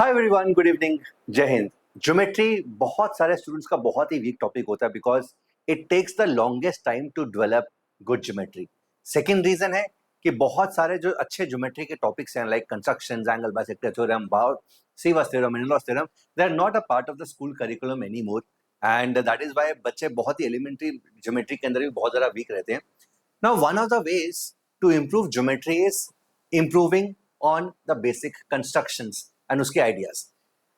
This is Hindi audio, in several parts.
हाय एवरीवन, गुड इवनिंग, जय हिंद। ज्योमेट्री बहुत सारे स्टूडेंट्स का बहुत ही वीक टॉपिक होता है because it takes the longest time to develop good geometry. Second reason है कि बहुत सारे जो अच्छे ज्योमेट्री के टॉपिक्स हैं like constructions, angle bisector theorem, Ceva's theorem, Menelaus theorem, they are not a part of the school curriculum any more and that is why बच्चे बहुत ही एलिमेंट्री ज्योमेट्री के अंदर भी बहुत ज्यादा वीक रहते हैं। Now one of the ways to improve geometry is improving on the basic constructions and उसके आइडियाज।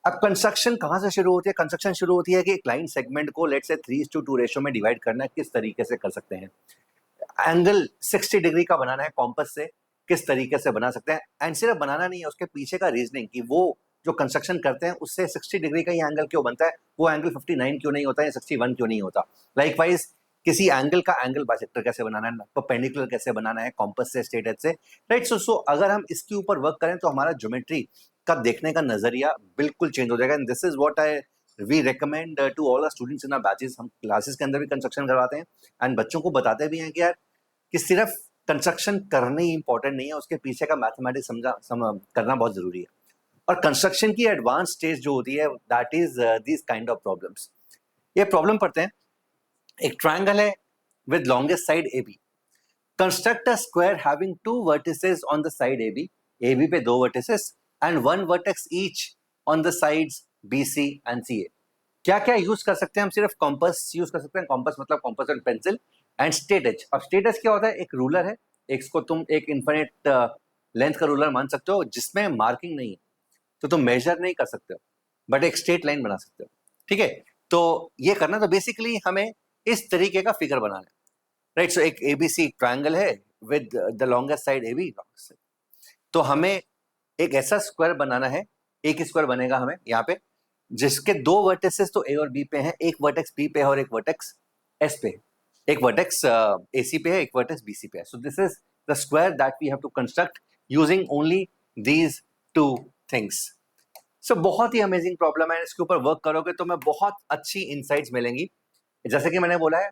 अब कंस्ट्रक्शन कहाँ से शुरू होती है? कंस्ट्रक्शन शुरू होती है कि एक लाइन सेगमेंट को लेट्स से 3:2 रेशो में डिवाइड करना है, किस तरीके से कर सकते हैं। एंगल 60 डिग्री का बनाना है कॉम्पस से, किस तरीके से बना सकते हैं। एंड सिर्फ बनाना नहीं है, उसके पीछे का रीजनिंग कि वो जो कंस्ट्रक्शन करते हैं उससे 60 डिग्री का ही एंगल क्यों बनता है, वो एंगल 59 क्यों नहीं होता है, 61 क्यों नहीं होता। लाइकवाइज किसी एंगल का एंगल बाइसेक्टर कैसे बनाना है, परपेंडिकुलर कैसे बनाना है कॉम्पस से, स्ट्रेट एज से, राइट। सो अगर हम इसके ऊपर वर्क करें तो हमारा ज्योमेट्री का देखने का नजरिया बिल्कुल चेंज हो जाएगा। And this is what I we recommend to all our students in our batches. हम क्लासेस के अंदर भी कंस्ट्रक्शन करवाते हैं एंड बच्चों को बताते भी हैं कि यार कि सिर्फ कंस्ट्रक्शन करना ही इंपॉर्टेंट नहीं है, उसके पीछे का मैथमेटिक्स करना बहुत जरूरी है। और कंस्ट्रक्शन की एडवांस स्टेज जो होती है that is this kind of problems. ये प्रॉब्लम पढ़ते हैं। एक ट्रायंगल है with longest side AB। Construct a square having two vertices on the side AB पे दो vertices and one vertex each on the sides BC and CA। क्या क्या यूज कर सकते हैं हम? सिर्फ कॉम्पस यूज कर सकते हैं। कॉम्पस मतलब compass and pencil and straight edge. अब स्ट्रेट एज क्या होता है? एक रूलर है, इसको तुम एक इन्फिनिट लेंथ का रूलर मान सकते हो जिसमें मार्किंग नहीं है, तो तुम मेजर नहीं कर सकते हो बट एक स्ट्रेट लाइन बना सकते हो। ठीक है, तो ये करना, तो बेसिकली हमें इस तरीके का फिगर बनाना है, राइट। सो एक ABC ट्रायंगल है with the longest side AB, तो हमें एक ऐसा स्क्वायर बनाना है। एक स्क्वायर बनेगा हमें यहाँ पे जिसके दो वर्टेक्सेस तो A और B पे हैं, एक वर्टेक्स B पे है और एक वर्टेक्स S पे है, एक वर्टेक्स AC पे है, एक वर्टेक्स BC पे है। So this is the square that we have to construct using only these two things. So बहुत ही अमेजिंग प्रॉब्लम है, इसके ऊपर वर्क करोगे तो मैं बहुत अच्छी इंसाइट्स मिलेंगी। जैसे कि मैंने बोला है,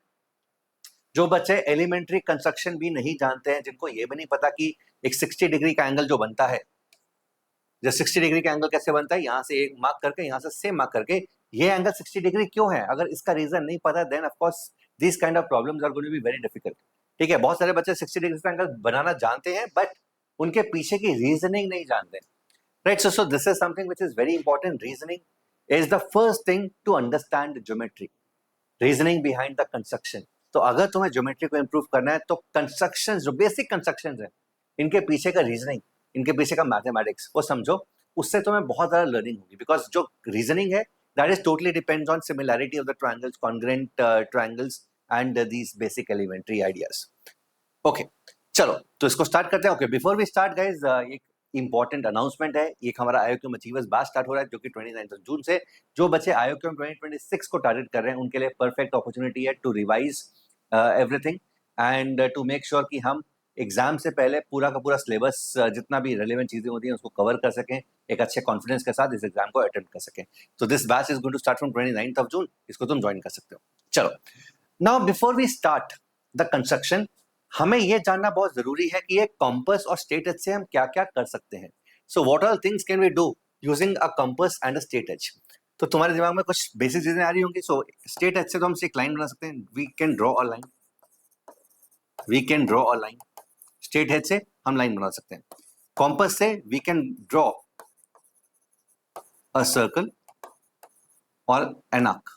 जो बच्चे एलिमेंट्री कंस्ट्रक्शन भी नहीं जानते हैं, जिनको ये भी नहीं पता कि एक 60 डिग्री का एंगल जो बनता है, जो 60 डिग्री का एंगल कैसे बनता है, यहाँ से एक मार्क करके यहाँ से सेम मार्क करके, ये एंगल 60 डिग्री क्यों है, अगर इसका रीजन नहीं पता then of course this kind of problems are going to be very difficult. ठीक है, बहुत सारे बच्चे 60 डिग्री का एंगल बनाना जानते हैं बट उनके पीछे की रीजनिंग नहीं जानते, right. So this is something which is very important. Reasoning is the first thing to understand geometry, reasoning behind the construction. तो अगर तुम्हें ज्योमेट्री को इंप्रूव करना है तो कंस्ट्रक्शन, जो बेसिक कंस्ट्रक्शन है, इनके पीछे का रीजनिंग, इनके पीछे का मैथमेटिक्स वो समझो, उससे तुम्हें बहुत ज़्यादा लर्निंग होगी। बिकॉज जो रीजनिंग है that is totally depends on similarity of the triangles, congruent triangles and these basic elementary ideas. Okay, चलो तो इसको स्टार्ट करते हैं। Okay, before we start guys, एक इंपॉर्टेंट अनाउंसमेंट है। एक हमारा आईओक्यूएम अचीवर्स बैच स्टार्ट हो रहा है जो कि 29 जून से। जो बच्चे आईओक्यूएम 2026 को टारगेट कर रहे हैं उनके लिए परफेक्ट अपॉर्चुनिटी है to revise everything and to make sure कि हम एग्जाम से पहले पूरा का पूरा सिलेबस, जितना भी रेलेवेंट चीजें होती हैं उसको कवर कर सकें, एक अच्छे कॉन्फिडेंस के साथ इस एग्जाम को अटेम्प्ट कर सकें। तो this batch is going to start from 29 June, इसको तुम ज्वाइन कर सकते हो। चलो, now before we start the construction, हमें यह जानना बहुत जरूरी है कि एक कॉम्पस और स्ट्रेट एज से हम क्या क्या कर सकते हैं। So what all things can we do using a compass and a straight edge. तो तुम्हारे दिमाग में कुछ बेसिक चीजें आ रही होंगी। सो स्ट्रेट एज से तो हम एक लाइन बना सकते हैं, we can draw a line, we can draw a line. Straight edge से हम लाइन बना सकते हैं। कॉम्पस से we can draw a circle और एन आर्क।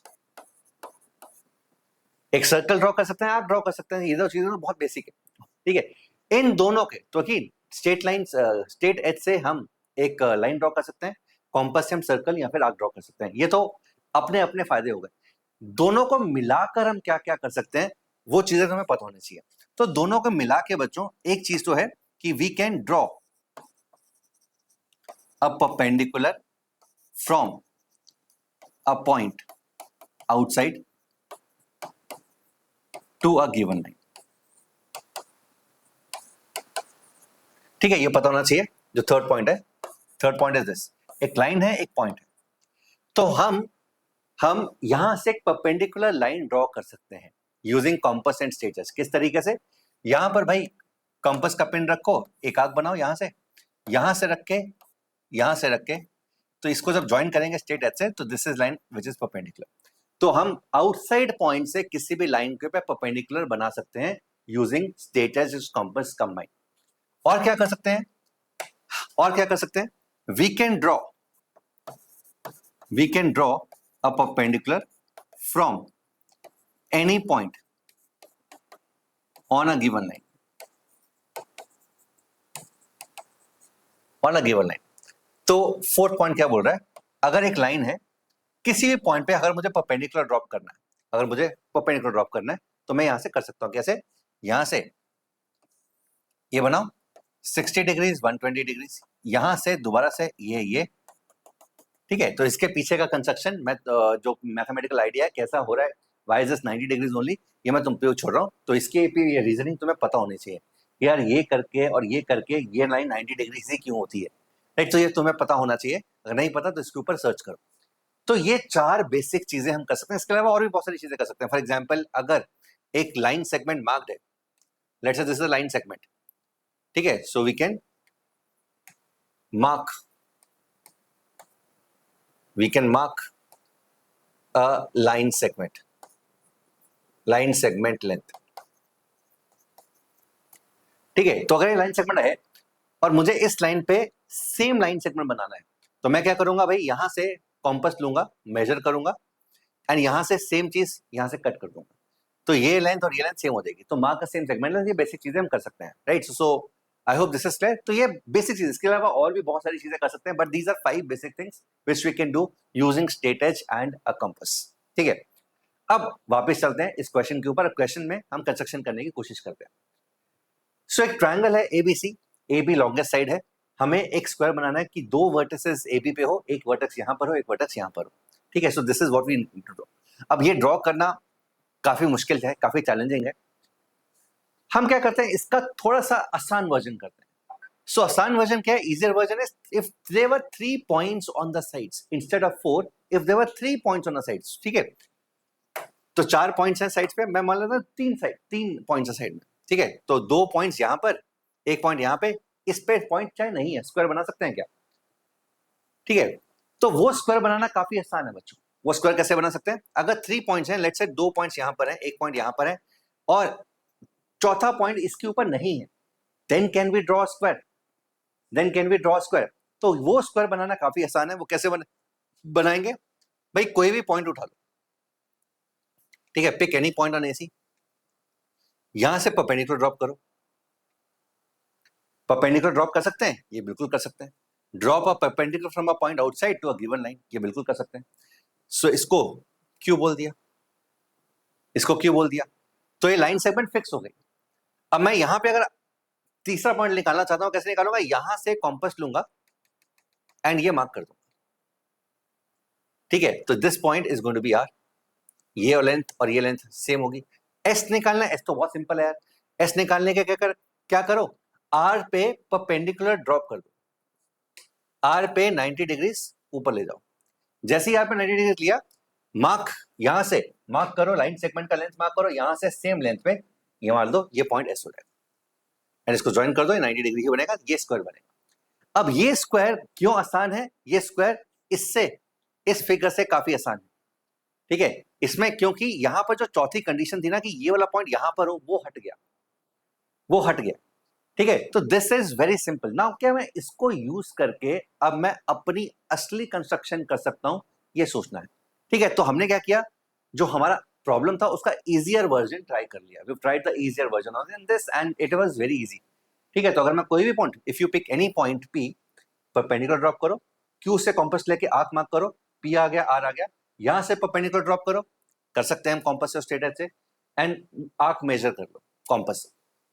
एक सर्कल ड्रॉ कर सकते हैं, आर्क ड्रॉ कर सकते हैं, ये दो चीजें तो बहुत बेसिक है। ठीक है, इन दोनों के तो कि स्ट्रेट लाइन, स्ट्रेट एज से हम एक लाइन ड्रॉ कर सकते हैं, कॉम्पस से हम सर्कल या फिर आर्क ड्रॉ कर सकते हैं। ये तो अपने अपने फायदे हो गए। दोनों को मिलाकर हम क्या क्या कर सकते हैं वो चीजें हमें पता होनी चाहिए। तो दोनों को मिला के बच्चों एक चीज तो है कि we can draw a perpendicular from a point outside to a given line. ठीक है, ये पता होना चाहिए। जो थर्ड पॉइंट है, थर्ड पॉइंट इज दिस, एक लाइन है एक पॉइंट है, तो हम यहां से एक परपेंडिकुलर लाइन ड्रॉ कर सकते हैं यूजिंग कॉम्पस एंड स्ट्रेट। किस तरीके से? यहां पर भाई कंपास का पिन रखो, एक आर्क बनाओ, यहां से रख के, यहां से रख के तो इसको जब ज्वाइन करेंगे स्ट्रेट एच से, तो this is line which is perpendicular. तो हम आउटसाइड पॉइंट से किसी भी लाइन के पे परपेंडिकुलर बना सकते हैं using straight edge compass combine. और क्या कर सकते हैं, और क्या कर सकते हैं, we can draw a perpendicular from any point on a given line, on a given line. तो फोर्थ पॉइंट क्या बोल रहा है, अगर एक लाइन है किसी भी पॉइंट पे, अगर मुझे परपेंडिकुलर ड्रॉप करना है, अगर मुझे परपेंडिकुलर ड्रॉप करना है, तो मैं यहां से कर सकता हूं। कैसे, यहां से ये बनाओ 60 डिग्रीज 120 डिग्रीज, यहां से दोबारा से ये, ठीक है। तो इसके पीछे का कंस्ट्रक्शन मैं जो मैथमेटिकल आइडिया है कैसा हो रहा है, why is this 90 degrees only, ये मैं तुम पे छोड़ रहा हूं। तो इसके ये रीजनिंग तुम्हें पता होनी चाहिए यार, ये करके और ये करके ये लाइन 90 डिग्री से क्यों होती है, राइट। तो ये तुम्हें पता होना चाहिए, अगर नहीं पता तो इसके ऊपर सर्च करो। तो ये 4 बेसिक चीजें हम कर सकते हैं। इसके अलावा और भी बहुत सारी चीजें कर सकते हैं। फॉर एग्जाम्पल, अगर एक लाइन सेगमेंट मार्क्ड है, let's say this is a line segment, ठीक है, so we can mark a line segment length, ठीक है। तो अगर ये लाइन सेगमेंट है और मुझे इस लाइन पे सेम लाइन सेगमेंट बनाना है, तो मैं क्या करूंगा भाई, यहां से कॉम्पस लूंगा, मेजर करूंगा, एंड यहां से सेम चीज यहां से कट कर दूंगा, तो ये लेंथ और ये लेंथ सेम हो जाएगी। तो मार्क का सेम सेगमेंट लेंथ, ये बेसिक चीजें हम कर सकते हैं, right. So I hope this is clear. तो ये बेसिक चीज, इसके अलावा और भी बहुत सारी चीजें कर सकते हैं, but these are 5 basic things which we can do using straight edge and a compass, ठीक है। अब वापस चलते हैं इस क्वेश्चन के ऊपर। क्वेश्चन में हम कंस्ट्रक्शन करने की कोशिश करते हैं। सो एक ट्रायंगल है ABC, A B longest side है, हमें एक स्क्वायर बनाना है कि 2 वर्टिसेस ए बी पे हो, एक वर्टेक्स यहां पर हो, एक वर्टेक्स यहां पर हो, ठीक है। So this is what we need to draw. अब ये ड्रॉ करना काफी मुश्किल है, काफी चैलेंजिंग है। हम क्या करते हैं, इसका थोड़ा सा आसान वर्जन करते हैं। सो आसान वर्जन क्या है, easier version is if there were 3 points on the sides instead of 4, if there were 3 points on the sides, ठीक है। तो 4 पॉइंट्स हैं साइड्स पे, मैं मान लेता हूं 3 पॉइंट्स है साइड में, ठीक है। तो 2 पॉइंट्स यहां पर, एक पॉइंट यहां पे, इस पे पॉइंट चाहे नहीं है, स्क्वायर बना सकते हैं क्या, ठीक है। तो वो स्क्वायर बनाना काफी आसान है बच्चों। वो स्क्वायर कैसे बना सकते हैं, अगर 3 पॉइंट्स हैं, लेट्स से 2 पॉइंट्स यहां पर हैं, एक पॉइंट यहां पर है, और चौथा पॉइंट इसके ऊपर नहीं है, then can we draw square. तो वो स्क्वायर बनाना काफी आसान है। वो कैसे बनाएंगे भाई, कोई भी पॉइंट उठा लो, ठीक है, pick any point on AC, यहां से परपेंडिकुलर ड्रॉप करो। परपेंडिकुलर ड्रॉप कर सकते हैं, ये बिल्कुल कर सकते हैं। Drop a perpendicular from a point outside to a given line, ये बिल्कुल कर सकते हैं। सो इसको क्यों बोल दिया, तो ये लाइन सेगमेंट फिक्स हो गई। अब मैं यहां पे अगर तीसरा पॉइंट निकालना चाहता हूं, कैसे निकालूंगा, यहां से कॉम्पस लूंगा एंड ये मार्क कर दूंगा, ठीक है। तो this point is going to be R, ये लेंथ और ये लेंथ सेम होगी। एस निकालना है, एस तो बहुत सिंपल है यार। एस निकालने के क्या करो, आर पे परपेंडिकुलर ड्रॉप कर दो, आर पे 90 डिग्रीज ऊपर ले जाओ। जैसे ही आर पे 90 डिग्रीज लिया, मार्क, यहां से मार्क करो, लाइन सेगमेंट का लेंथ मार्क करो, यहां से सेम लेंथ पे ये मार दो, ये पॉइंट एस हो जाएगा, एंड इसको ज्वाइन कर दो, 90 डिग्री ही बनेगा, ये स्क्वायर बनेगा। अब ये स्क्वायर क्यों आसान है, ये स्क्वायर इससे, इस फिगर से काफी आसान है, ठीक है। इसमें क्योंकि यहां पर जो चौथी कंडीशन थी ना कि ये वाला पॉइंट यहां पर हो, वो हट गया, ठीक है। तो this is very simple. Now क्या मैं इसको यूज करके अब मैं अपनी असली कंस्ट्रक्शन कर सकता हूं, ये सोचना है, ठीक है। तो हमने क्या किया, जो हमारा प्रॉब्लम था उसका इजियर वर्जन ट्राई कर लिया, we tried the easier version of this and it was very easy, ठीक है। तो अगर मैं कोई भी पॉइंट, if you pick any point P, perpendicular drop करो, क्यू से कॉम्पस लेके आर्क मार्क करो, पी आ गया, आर आ गया, यहां से परपेंडिकुलर ड्रॉप करो, कर सकते हैं हम कॉम्पस से, स्ट्रेट एज से, एंड आर्क मेजर कर लो कॉम्पस से,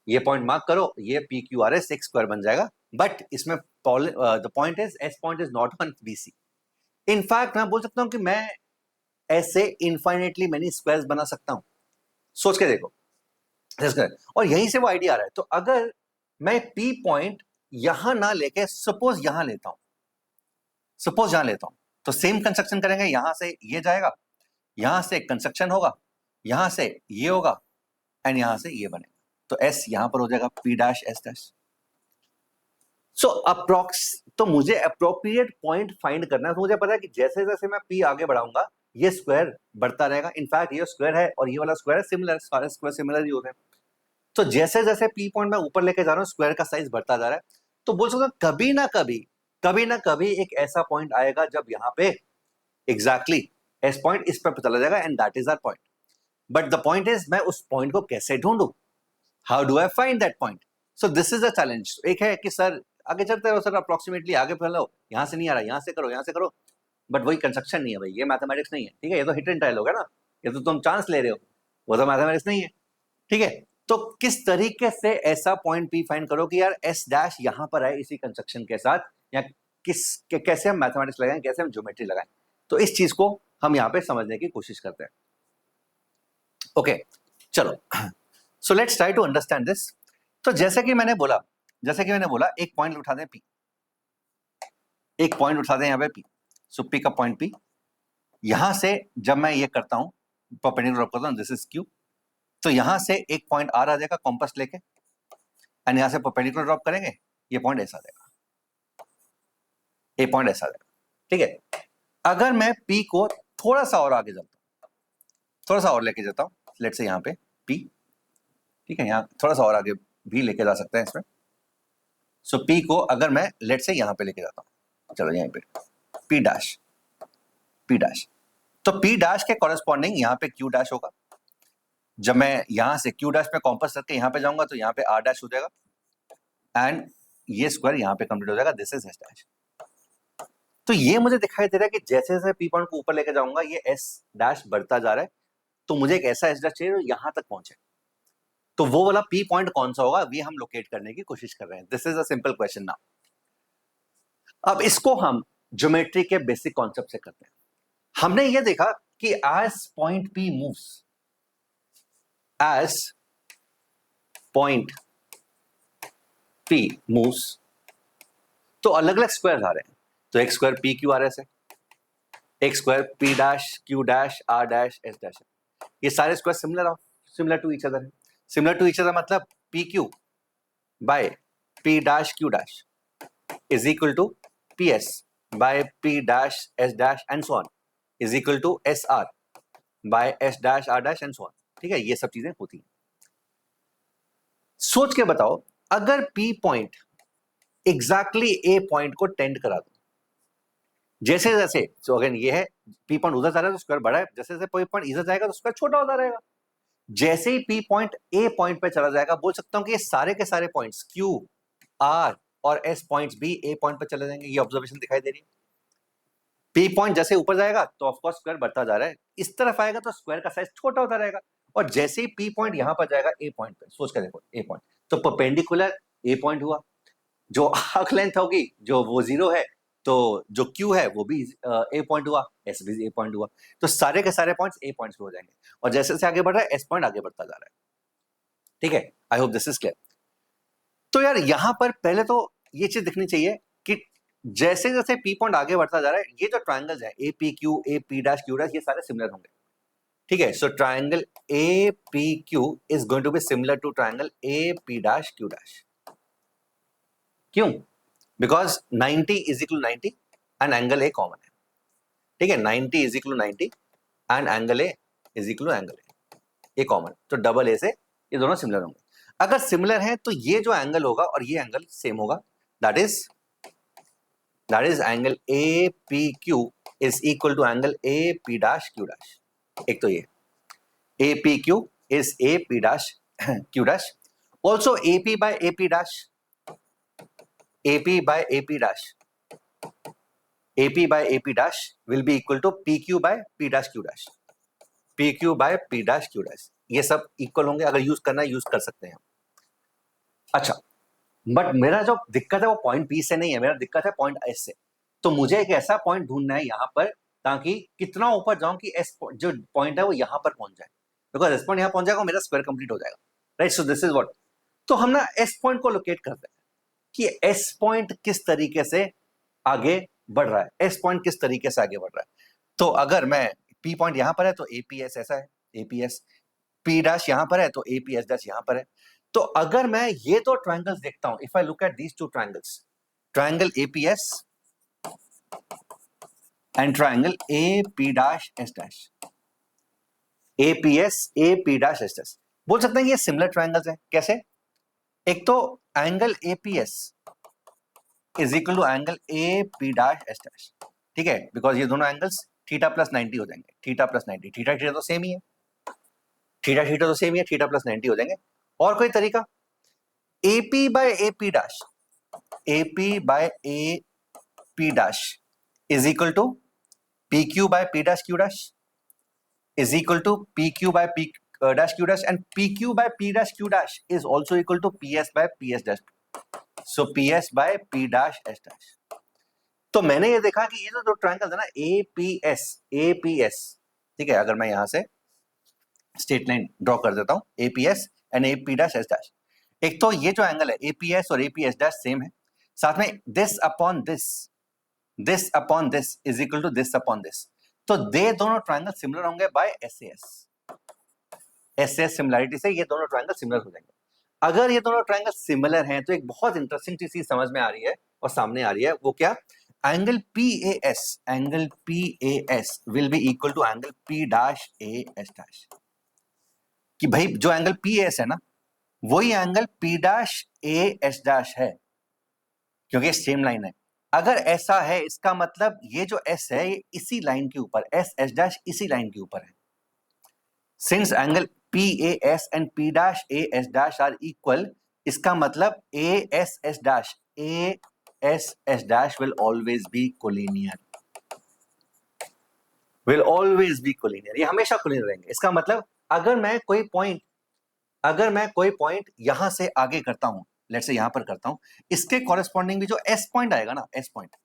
ये पॉइंट मार्क करो, ये पी क्यू आर एस एक स्क्वायर बन जाएगा। बट इसमें the point is S point is not on BC. In fact मैं बोल सकता हूं कि मैं ऐसे इनफाइनेटली मेनी स्क्वायर्स बना सकता हूं, सोच के देखो। और यहीं से वो आइडिया आ रहा है। तो अगर मैं पी पॉइंट यहां ना लेके सपोज यहां लेता हूं, तो सेम कंस्ट्रक्शन करेंगे, यहां से ये जाएगा, यहां से कंस्ट्रक्शन होगा, यहां से ये होगा, एंड यहां से ये बनेगा। तो एस यहां पर हो जाएगा, पी डैश एस डैश। सो अप्रोक्स, तो मुझे अप्रोप्रिएट पॉइंट फाइंड करना है। तो मुझे पता है कि जैसे जैसे मैं पी आगे बढ़ाऊंगा ये स्क्वायर बढ़ता रहेगा। इनफैक्ट ये स्क्वायर है और ये वाला स्क्वायर है सिमिलर, सारे स्क्वायर सिमिलर ही होते हैं। तो जैसे जैसे पी पॉइंट मैं ऊपर लेके जा रहा हूँ स्क्वायर का साइज बढ़ता जा रहा है। तो बोल सकता हूँ कभी ना कभी एक ऐसा पॉइंट आएगा जब यहाँ पे एग्जैक्टली एस पॉइंट इस पर चला जाएगा and that is our point. But the point is मैं उस पॉइंट को कैसे ढूंढूं, how do I find that point. So this is a challenge. एक है कि सर आगे चलते रहो, सर अप्रोक्सीमेटली आगे फैलो, यहाँ से नहीं आ रहा, यहाँ से करो, यहाँ से करो। बट वही कंस्ट्रक्शन नहीं है भाई, ये मैथमेटिक्स नहीं है। ठीक है, ये तो हिट एंड ट्रायल होगा ना, ये तो तुम चांस ले रहे हो, वो तो मैथमेटिक्स नहीं है। ठीक है, तो किस तरीके से ऐसा पॉइंट पी फाइंड करो कि यार एस डैश यहां पर है इसी कंस्ट्रक्शन के साथ, या कैसे हम मैथमेटिक्स लगाएं, कैसे हम ज्योमेट्री लगाएं। तो इस चीज को हम यहाँ पे समझने की कोशिश करते हैं। ओके चलो, so let's try to understand this. तो जैसे कि मैंने बोला एक पॉइंट उठा दें पी, एक पॉइंट उठा दें यहाँ पे पी। सो पी का पॉइंट पी, यहां से जब मैं ये करता हूं परपेंडिकुलर ड्रॉप करता हूं, दिस इज क्यू। तो यहां से एक पॉइंट आर आ जाएगा कॉम्पस लेके, एंड यहां से परपेंडिकुलर ड्रॉप करेंगे, ये पॉइंट ऐसा आ जाएगा, ये पॉइंट ऐसा आ जाएगा। ठीक है, अगर मैं पी को थोड़ा सा और आगे जाता हूं, थोड़ा सा और लेके जाता हूं, लेट्स से यहां पे पी, ठीक है, यहां थोड़ा सा और आगे भी लेके जा सकते हैं इसमें। सो पी को अगर मैं लेट्स से यहां पे लेके जाता हूं, चलो यहां पे पी डैश, पी डैश, तो पी डैश के कॉरेस्पॉन्डिंग यहां पे क्यू डैश होगा। जब मैं यहां से क्यू डैश पे कॉम्पस करके यहां पे जाऊंगा तो यहां पे आर डैश हो जाएगा, एंड ये स्क्वायर यहां पे कंप्लीट हो जाएगा, दिस इज एस डैश। तो ये मुझे दिखाई दे रहा है कि जैसे जैसे पी पॉइंट को ऊपर लेके जाऊंगा ये एस डैश बढ़ता जा रहा है। तो मुझे एक ऐसा एस डैश चाहिए जो यहां तक पहुंचे। तो वो वाला पी पॉइंट कौन सा होगा, ये हम लोकेट करने की कोशिश कर रहे हैं। This is a simple question now. अब इसको हम ज्योमेट्री के बेसिक कॉन्सेप्ट से करते हैं। हमने ये देखा कि as point P moves, as point P moves, तो अलग अलग स्क्वायर आ रहे हैं। तो एक square P Q R S है, एक square P dash Q dash R dash S dash है। ये सारे square similar to each other है। सिमिलर टू ईच अदर मतलब P Q by P dash Q dash is equal to P S by P dash S dash and so on is equal to S R by S dash R dash and so on. ठीक है, ये सब चीजें होती हैं। सोच के बताओ, अगर पी पॉइंट एग्जैक्टली ए पॉइंट को टेंड करा दो, जैसे जैसे तो अगेन ये है पी पॉइंट उधर जा रहा है तो स्क्वायर बड़ा है, जैसे जैसे पी पॉइंट इधर जाएगा तो स्क्वायर छोटा होता रहेगा। जैसे ही पी पॉइंट ए पॉइंट पे चला जाएगा, बोल सकता हूं कि ये सारे के सारे पॉइंट्स क्यू आर और एस पॉइंट्स भी ए पॉइंट पे चले जाएंगे। ये ऑब्जर्वेशन दिखाई दे रही है। पी पॉइंट जैसे ऊपर जाएगा तो ऑफकोर्स स्क्वायर बढ़ता जा रहा है, इस तरफ आएगा तो स्क्वायर का साइज छोटा होता रहेगा। और जैसे ही पी पॉइंट यहां पर जाएगा ए पॉइंट पे, सोच कर देखो ए पॉइंट, तो परपेंडिकुलर ए पॉइंट हुआ, जो आर्क लेंथ होगी जो वो 0 है, तो जो क्यू है वो भी ए पॉइंट हुआ, एस भी ए पॉइंट हुआ। तो सारे के सारे पॉइंट्स ए पॉइंट्स पे हो जाएंगे, और जैसे जैसे आगे बढ़ रहा है एस पॉइंट आगे बढ़ता जा रहा है। ठीक है, I hope this is clear. तो यार यहां पर पहले तो ये चीज दिखनी चाहिए कि जैसे जैसे पी पॉइंट आगे बढ़ता जा रहा है, ये जो ट्राइंगल्स है A P Q, A P dash Q dash, ये सारे सिमिलर होंगे। ठीक है, so triangle A P Q is going to be similar to triangle A P dash Q dash. क्यों? Because 90 is equal 90 and angle A common है। ठीक है, 90 is equal 90 and angle A is equal angle A common, तो डबल ए से ये दोनों सिमिलर होंगे। अगर सिमिलर है तो ये जो एंगल होगा और ये एंगल सेम होगा, that is angle A P Q is equal to angle A P dash Q dash. एक तो ये A P Q is A P dash Q dash, also A P by A P dash, AP by AP dash, AP by AP dash will be equal to PQ by P dash Q dash, PQ by P dash Q dash। ये सब इक्वल होंगे, अगर यूज करना है यूज कर सकते हैं। अच्छा, बट मेरा जो दिक्कत है वो पॉइंट P से नहीं है, मेरा दिक्कत है पॉइंट S से। तो मुझे एक ऐसा पॉइंट ढूंढना है यहाँ पर ताकि कितना ऊपर जाऊं कि S जो पॉइंट है वो यहाँ पर पहुंच जाए, बिकॉज S पॉइंट यहाँ पहुंच जाएगा मेरा स्क्वायर कंप्लीट हो जाएगा, right. So this is what, तो हम ना S पॉइंट को लोकेट करते हैं कि एस पॉइंट किस तरीके से आगे बढ़ रहा है, एस पॉइंट किस तरीके से आगे बढ़ रहा है। तो अगर मैं पी पॉइंट यहां पर है तो एपीएस ऐसा है, एपीएस पी डैश यहां पर है तो एपीएस डैश यहां पर है। तो अगर मैं ये दो ट्रायंगल्स देखता हूं, if I look at these two triangles, triangle APS and triangle AP dash S dash. APS AP dash S dash. बोल सकते हैं कि ये सिमिलर ट्रायंगल्स हैं. कैसे? एक तो angle APS is equal to angle AP dash S dash. ठीक है, बिकॉज ये दोनों एंगल्स थीटा प्लस 90 हो जाएंगे. थीटा प्लस 90, थीटा थीटा तो सेम ही है, थीटा थीटा तो सेम ही है, थीटा प्लस 90 हो जाएंगे. और कोई तरीका? AP by AP dash, AP by AP dash is equal to PQ by P dash Q dash is equal to PQ by P dash Q dash, and PQ by P dash Q dash is also equal to PS by PS dash. So PS by P dash S dash. तो मैंने ये देखा कि ये जो दो ट्रायंगल्स है ना APS, ठीक है, अगर मैं यहां से स्ट्रेट लाइन ड्रॉ कर देता हूं APS and AP dash S dash. एक तो ये जो एंगल है APS और APS dash सेम है, साथ में this upon this is equal to this upon this. तो दे दोनों ट्रायंगल सिमिलर होंगे बाय SAS सिमिलरिटी से ये दोनों ट्रायंगल सिमिलर हो जाएंगे. अगर ये दोनों ट्रायंगल सिमिलर हैं तो एक बहुत इंटरेस्टिंग चीज समझ में आ रही है और सामने आ रही है. वो क्या? Angle PAS will be equal to angle P dash AS dash. कि भाई जो एंगल PAS है ना वही angle P dash AS dash है, क्योंकि सेम लाइन है. अगर ऐसा है इसका मतलब ये जो S है ये इसी लाइन के ऊपर, S dash इसी लाइन के ऊपर है. Since angle PAS and P dash AS dash are equal, इसका मतलब AS dash will always be collinear. ये हमेशा कोलिनियर रहेंगे. इसका मतलब अगर मैं कोई पॉइंट यहां से आगे करता हूं, लेट्स से यहां पर करता हूं, इसके कॉरेस्पॉन्डिंग भी जो S पॉइंट आएगा ना, S पॉइंट,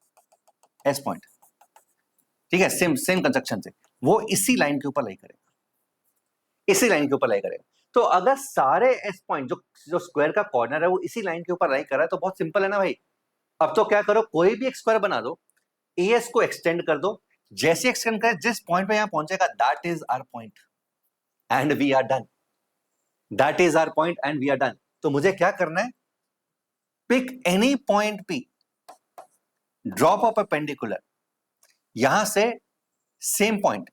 ठीक है, सेम कंस्ट्रक्शन से, वो इसी लाइन के ऊपर लाई करेगा. तो अगर सारे S पॉइंट जो स्क्वायर का कॉर्नर है वो इसी लाइन के ऊपर लाई कर रहा है तो बहुत सिंपल है ना भाई. अब तो क्या करो, कोई भी एक स्क्वायर बना दो, AS को एक्सटेंड कर दो, जैसे एक्सटेंड करे जिस पॉइंट पे यहां पहुंचेगा that is our point and we are done. तो मुझे क्या करना है? Pick any point P, drop a perpendicular, यहां से सेम पॉइंट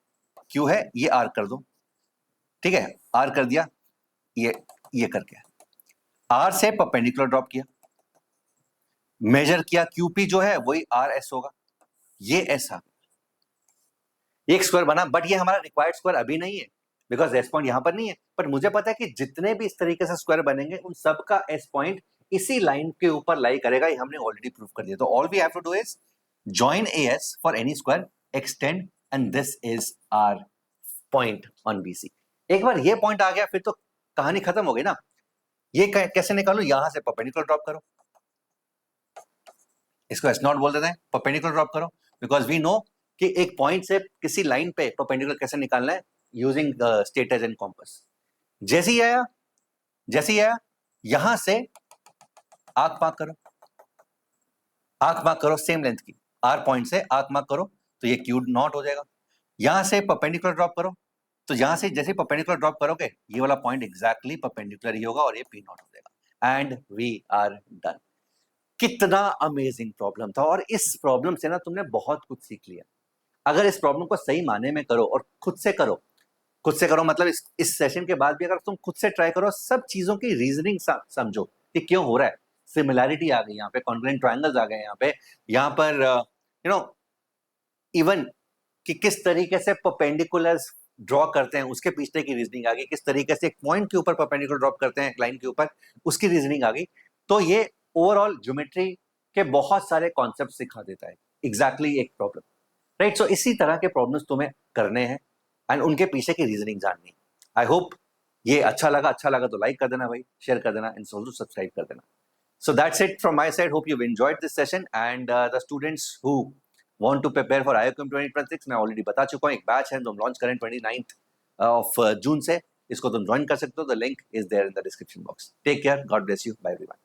Q है, ये R कर दो. ठीक है, R कर दिया, ये करके R से परपेंडिकुलर ड्रॉप किया, मेजर किया, QP जो है वही RS होगा, ये S आ गया, एक स्क्वायर बना. बट ये हमारा रिक्वायर्ड स्क्वायर अभी नहीं है बिकॉज S पॉइंट यहां पर नहीं है. पर मुझे पता है कि जितने भी इस तरीके से स्क्वायर बनेंगे उन सब का S पॉइंट इसी लाइन के ऊपर लाई करेगा. ये हमने ऑलरेडी प्रूव कर दिया. तो all we have to do is join AS for any square, extend, and this is our point on BC. एक बार ये पॉइंट आ गया फिर तो कहानी खत्म हो गई ना. ये कैसे निकालो? यहां से परपेंडिकुलर ड्रॉप करो, इसको S0 बोल देते हैं, परपेंडिकुलर ड्रॉप करो, बिकॉज वी नो कि एक पॉइंट से किसी लाइन पे परपेंडिकुलर कैसे निकालना है यूजिंग स्टेटस एंड कॉम्पस. जैसे ही आया यहां से आर्क मार्क करो सेम लेंथ की, R पॉइंट से आर्क मार्क करो तो ये Q0 हो जाएगा. यहां से परपेंडिकुलर ड्रॉप करो तो यहां से जैसे परपेंडिकुलर ड्रॉप करोगे ये वाला पॉइंट एग्जैक्टली परपेंडिकुलर ही होगा और ये P0 हो जाएगा एंड वी आर डन. कितना अमेजिंग प्रॉब्लम था. और इस प्रॉब्लम से ना तुमने बहुत कुछ सीख लिया. अगर इस प्रॉब्लम को सही माने में करो और खुद से करो मतलब इस सेशन के बाद भी अगर तुम खुद से ट्राई करो, सब चीजों की रीजनिंग समझो कि क्यों हो रहा है. सिमिलैरिटी आ गई यहाँ पे, कॉन्ग्रुएंट ट्रायंगल्स आ गए यहाँ पर यू नो इवन कि किस तरीके से परपेंडिकुलर्स ड्रॉ करते हैं उसके पीछे की रीजनिंग आ गई, किस तरीके से एक पॉइंट के ऊपर परपेंडिकुलर ड्रॉप करते हैं एक लाइन के ऊपर उसकी रीजनिंग आ गई. तो ये ओवरऑल ज्योमेट्री के बहुत सारे कॉन्सेप्ट सिखा देता है एग्जैक्टली एक प्रॉब्लम, राइट. सो इसी तरह के प्रॉब्लम्स तुम्हें करने हैं एंड उनके पीछे की रीजनिंग जाननी है. आई होप ये अच्छा लगा तो लाइक कर देना भाई, शेयर कर देना एंड ऑल्सो सब्सक्राइब कर देना. So that's it from my side. Hope you've enjoyed this session and the students who want to prepare for IICM 2026 मैं ऑलरेडी बता चुका हूँ, एक बैच है जो हम लॉन्च करें 29th of June से, इसको तुम ज्वाइन कर सकते हो. The link is there in the description box. Take care. God bless you. Bye everyone.